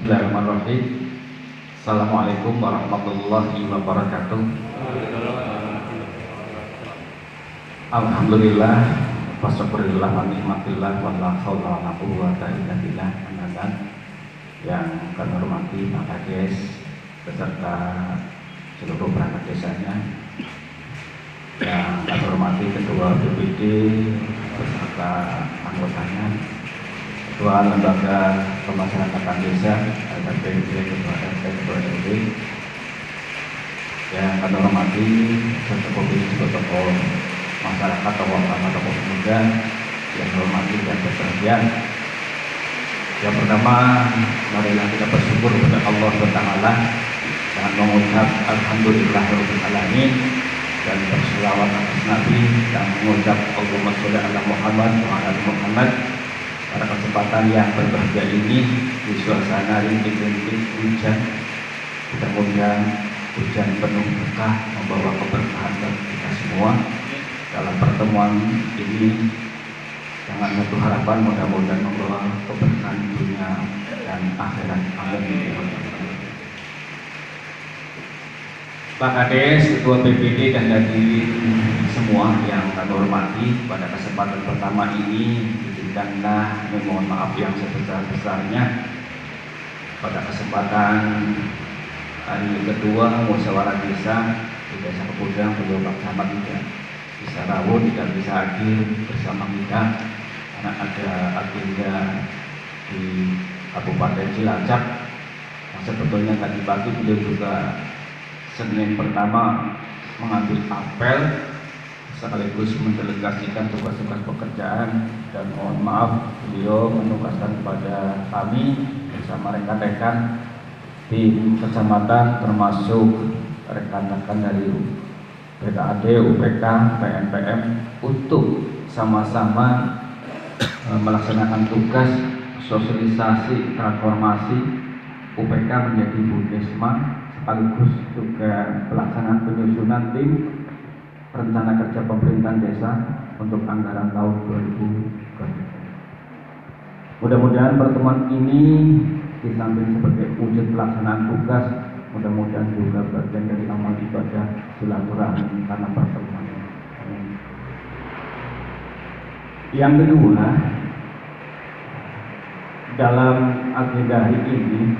Bismillahirrahmanirrahim. Assalamualaikum warahmatullahi wabarakatuh. Alhamdulillah, wasyukurillah wa ni'matillah wa la haula wa la quwwata illa billah. Yang kami hormati Pak Kades beserta seluruh perangkat desanya, yang kami hormati Ketua BPD beserta anggotanya, Ketua Lembaga Pemasyarakatan Desa, LPD, Ketua RT, Ketua RW, yang kami hormati tokoh masyarakat, tokoh agama, tokoh pemuda yang hormati dan berbahagia. Yang pertama, marilah kita bersyukur kepada Allah Taala dan mengucap alhamdulillahirabbil alamin dan berselawat atas Nabi dan mengucap Allahumma sholli ala Muhammad wa ala Muhammad. Pada kesempatan yang berbahagia ini, di suasana rintik-rintik hujan, mudah-mudahan hujan penuh berkah membawa keberkahan bagi kita semua. Dalam pertemuan ini, dengan satu harapan mudah-mudahan membawa keberkahan dunia dan akhirat. Amin. Pak Kades, Ketua BPD dan hadirin semua yang kami hormati, pada kesempatan pertama ini izinkanlah mohon maaf yang sebesar-besarnya pada kesempatan hari kedua musyawarah desa di Desa Kepudang, beliau Pak Camat tidak bisa rawuh, tidak bisa hadir bersama kita karena ada agenda di Kabupaten Cilacap. Yang sebetulnya tadi pagi beliau juga Senin pertama mengambil apel sekaligus mendelegasikan tugas-tugas pekerjaan, dan mohon maaf beliau menugaskan kepada kami bersama rekan-rekan di kecamatan termasuk rekan-rekan dari PKAD, UPK, PNPM untuk sama-sama melaksanakan tugas sosialisasi transformasi UPK menjadi Bundesma, sekaligus juga pelaksanaan penyusunan tim rencana kerja pemerintahan desa untuk anggaran tahun 2020. Mudah-mudahan pertemuan ini di samping sebagai wujud pelaksanaan tugas, mudah-mudahan juga bagian dari amal ibadah silaturahmi karena pertemuan ini. Yang kedua, dalam agenda hari ini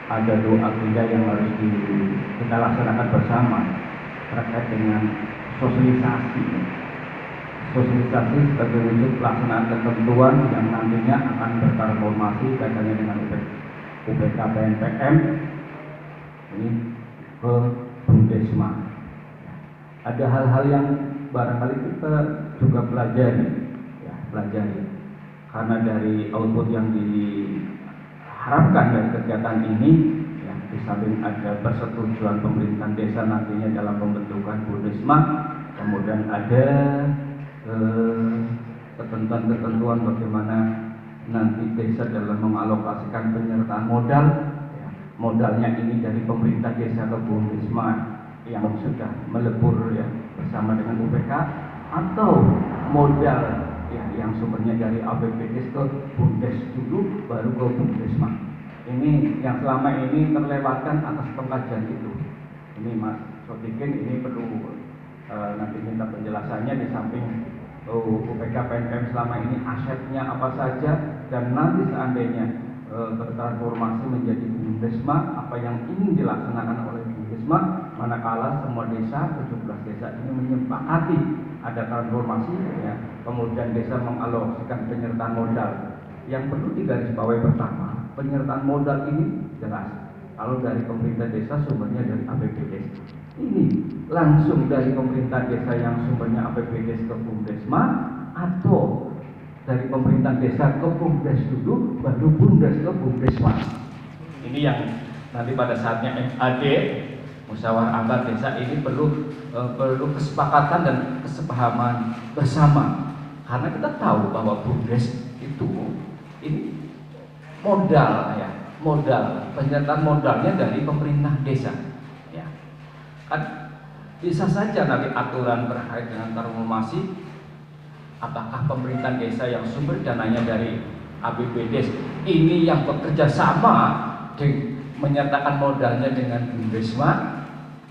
ada dua agenda yang harus kita laksanakan bersama terkait dengan sosialisasi sebagai wujud pelaksanaan ketentuan yang nantinya akan bertransformasi kaitannya dengan UPK PNPM ini ke Bundesma. Ada hal-hal yang barangkali kita juga pelajari karena dari output yang diharapkan dari kegiatan ini, ya, di samping ada persetujuan pemerintahan desa nantinya dalam pembentukan Bundesma, kemudian ada ketentuan-ketentuan bagaimana nanti desa dalam mengalokasikan penyertaan modal, ya, modalnya ini dari pemerintah desa ke Bundesma yang sudah melebur ya bersama dengan UPK, atau modal ya yang sumbernya dari APBD ke Bundes dulu baru ke Bundesma. Ini yang selama ini terlewatkan atas pengkajian itu. Ini Mas Sodikin ini perlu nanti minta penjelasannya di samping UPK PNPM selama ini asetnya apa saja, dan nanti seandainya bertransformasi menjadi Bundesma, apa yang ingin dilaksanakan oleh Bundesma manakala semua desa, 17 desa ini menyepakati ada transformasi, ya, kemudian desa mengalokasikan penyertaan modal. Yang perlu digarisbawahi pertama, penyertaan modal ini jelas kalau dari pemerintah desa sumbernya dari APBD. Ini langsung dari pemerintah desa yang sumbernya APBD ke Bundesma, atau dari pemerintah desa ke Bundes dulu baru Bundes ke Bundesma. Ini yang nanti pada saatnya MAD musyawarah antar desa ini perlu kesepakatan dan kesepahaman bersama, karena kita tahu bahwa Bundes itu ini modal penyertaan modalnya dari pemerintah desa, ya kan. Bisa saja nanti aturan terkait dengan transformasi, apakah pemerintah desa yang sumber dananya dari APBDes ini yang bekerja sama menyertakan modalnya dengan BUMDesma,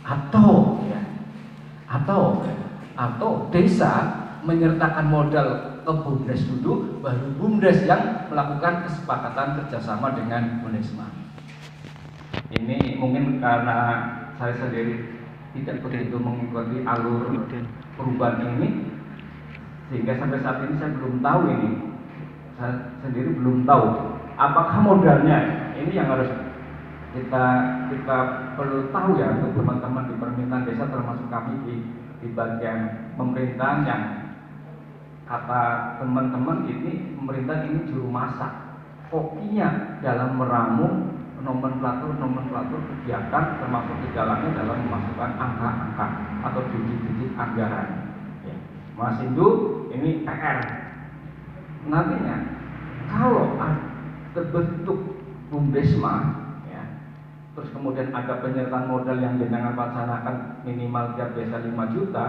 atau desa menyertakan modal ke BUMDes dulu, baru BUMDes yang melakukan kesepakatan kerjasama dengan BUMDesma. Ini mungkin karena saya sendiri tidak begitu mengikuti alur perubahan ini, sehingga sampai saat ini saya belum tahu ini. Saya sendiri belum tahu apakah modalnya ini yang harus kita perlu tahu ya, untuk teman-teman di permintaan desa, termasuk kami di bagian pemerintahan, yang kata teman-teman ini pemerintah ini juru masak, fokusnya dalam meramu nomenklatur kegiatan, termasuk di dalamnya dalam memasukkan angka-angka atau digit-digit anggaran. Ya. Mas Hindu, ini PR. Nantinya kalau terbentuk BUMDesma, terus kemudian ada penyertaan modal yang jenengan laksanakan minimal tiap desa 5 juta,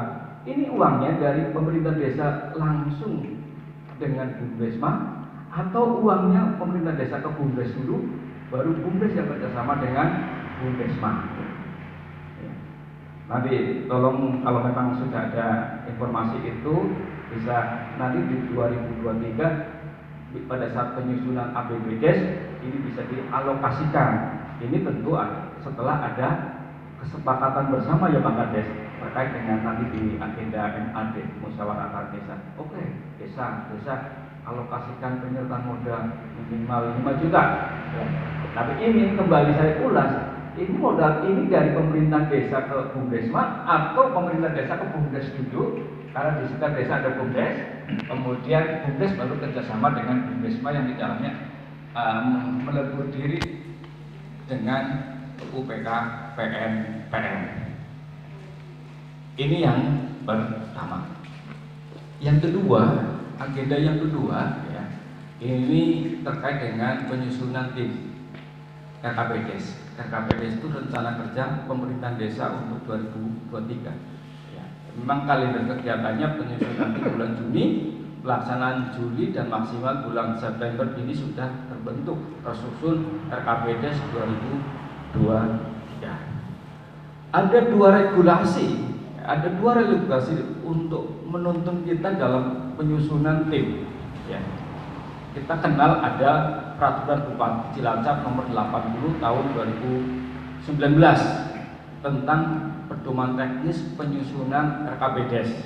ini uangnya dari pemerintah desa langsung dengan BUMDesma, atau uangnya pemerintah desa ke BUMDes dulu, baru BUMDes yang kerjasama dengan BUMDesma. Nanti tolong kalau memang sudah ada informasi itu, bisa nanti di 2023 pada saat penyusunan APBDes ini bisa dialokasikan. Ini tentu setelah ada kesepakatan bersama ya Pak Kades terkait dengan nanti di agenda MAD, musyawarah antar desa. Oke, desa alokasikan penyertaan modal minimal 5 juta. Ya. Tapi ini kembali saya ulas, ini modal ini dari pemerintah desa ke BUMDesma atau pemerintah desa ke BUMDes dulu, karena di setiap desa ada BUMDes, kemudian BUMDes baru kerjasama dengan BUMDesma yang di dalamnya melebur diri dengan UPK PN. Ini yang pertama. Yang kedua, agenda yang kedua ya, ini terkait dengan penyusunan tim RKPDes. RKPDes itu rencana kerja pemerintahan desa untuk 2023. Ya, memang kalender kegiatannya penyusunan di bulan Juni, pelaksanaan Juli, dan maksimal bulan September ini sudah terbentuk tersusun RKPDes 2023. Ada dua regulasi untuk menuntun kita dalam penyusunan tim. Ya. Kita kenal ada Peraturan Bupati Cilacap nomor 80 tahun 2019 tentang pedoman teknis penyusunan RKPDes.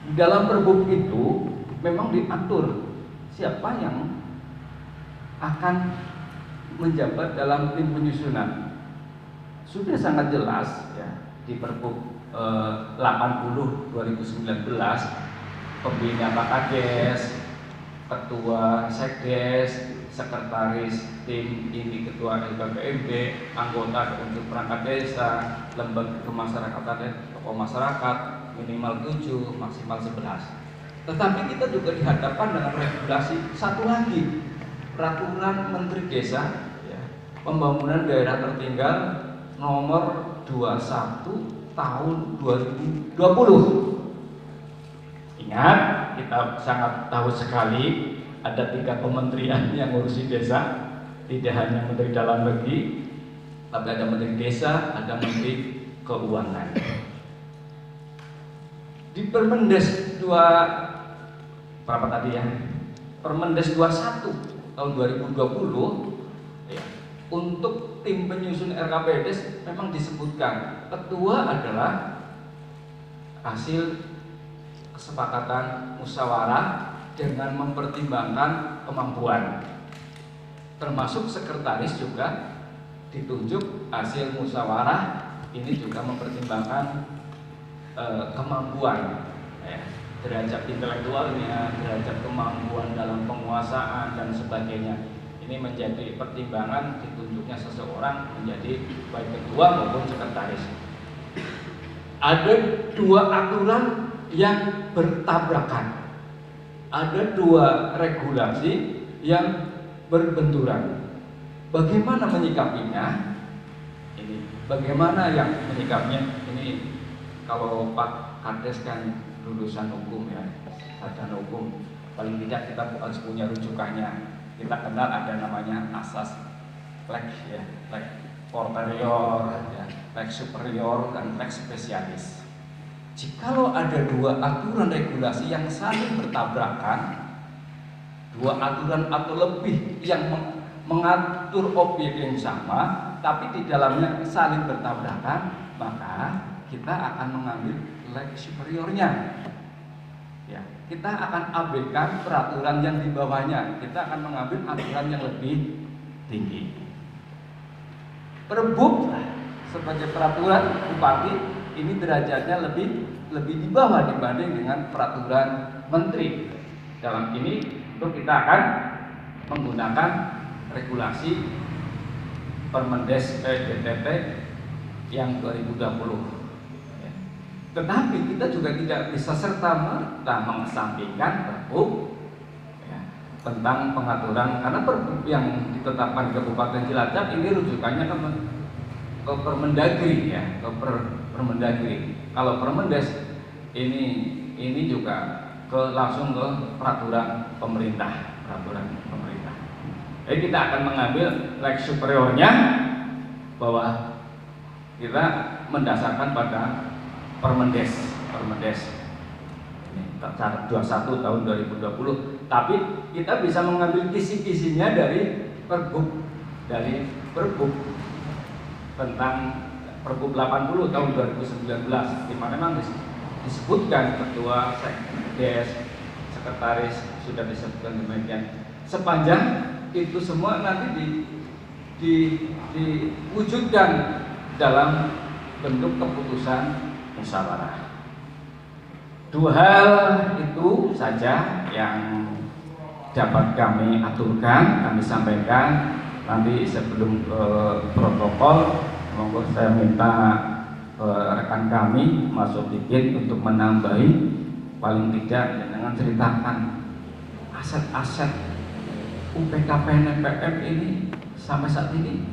Di dalam perbuk itu memang diatur siapa yang akan menjabat dalam tim penyusunan. Sudah sangat jelas ya di Perbuk 80 2019, pembina Pak Kades, ketua Sekdes, sekretaris tim ini, ketua LPPMD, anggota unsur perangkat desa, lembaga kemasyarakatan, tokoh masyarakat minimal 7, maksimal 11. Tetapi kita juga dihadapkan dengan regulasi satu lagi, Peraturan Menteri Desa ya, Pembangunan Daerah Tertinggal nomor 21 tahun 2020. Ingat, kita sangat tahu sekali ada 3 kementerian yang ngurusi desa, tidak hanya Menteri Dalam Negeri, tapi ada Menteri Desa, ada Menteri Keuangan. Di Permendes 2 berapa tadi ya? Permendes 21 tahun 2020 ya, untuk tim penyusun RKPDes memang disebutkan ketua adalah hasil kesepakatan musyawarah dengan mempertimbangkan kemampuan, termasuk sekretaris juga ditunjuk hasil musyawarah, ini juga mempertimbangkan kemampuan ya, derajat intelektualnya, derajat kemampuan dalam penguasaan dan sebagainya. Ini menjadi pertimbangan ditunjuknya seseorang menjadi baik ketua maupun sekretaris. Ada 2 aturan yang bertabrakan, ada 2 regulasi yang berbenturan. Bagaimana menyikapinya? Ini bagaimana yang menyikapinya? Ini kalau Pak Kades kan lulusan hukum ya, sarjana hukum. paling tidak kita harus punya rujukannya. Kita kenal ada namanya asas lex ya, lex superior, ya, lex superior dan lex specialis. Jikalau ada dua aturan regulasi yang saling bertabrakan, dua aturan atau lebih yang mengatur objek yang sama, tapi di dalamnya saling bertabrakan, maka kita akan mengambil lex superiornya. Ya, kita akan abaikan peraturan yang di bawahnya, kita akan mengambil aturan yang lebih tinggi. Perbub sebagai peraturan bupati ini derajatnya lebih di bawah dibanding dengan peraturan menteri. Dalam ini itu kita akan menggunakan regulasi Permendes PDTT yang 2020. Tetapi kita juga tidak bisa serta-merta mengesampingkan Pergub ya, tentang pengaturan, karena Pergub yang ditetapkan Kabupaten Cilacap ini rujukannya ke Permendagri ya, ke Permendagri. Kalau Permendes ini juga langsung ke peraturan pemerintah. Jadi kita akan mengambil lex superiornya bahwa kita mendasarkan pada Permendes ini 21 tahun 2020, tapi kita bisa mengambil kisi-kisinya dari Pergub tentang Pergub 80 tahun 2019, di mana memang disebutkan ketua, sekdes, sekretaris sudah disebutkan demikian. Sepanjang itu semua nanti diwujudkan dalam bentuk keputusan musyawarah. Dua hal itu saja yang dapat kami aturkan, kami sampaikan. Nanti sebelum protokol, monggo saya minta rekan kami masuk dikit untuk menambahi, paling tidak dengan ceritakan aset-aset UPKPN NPM ini sampai saat ini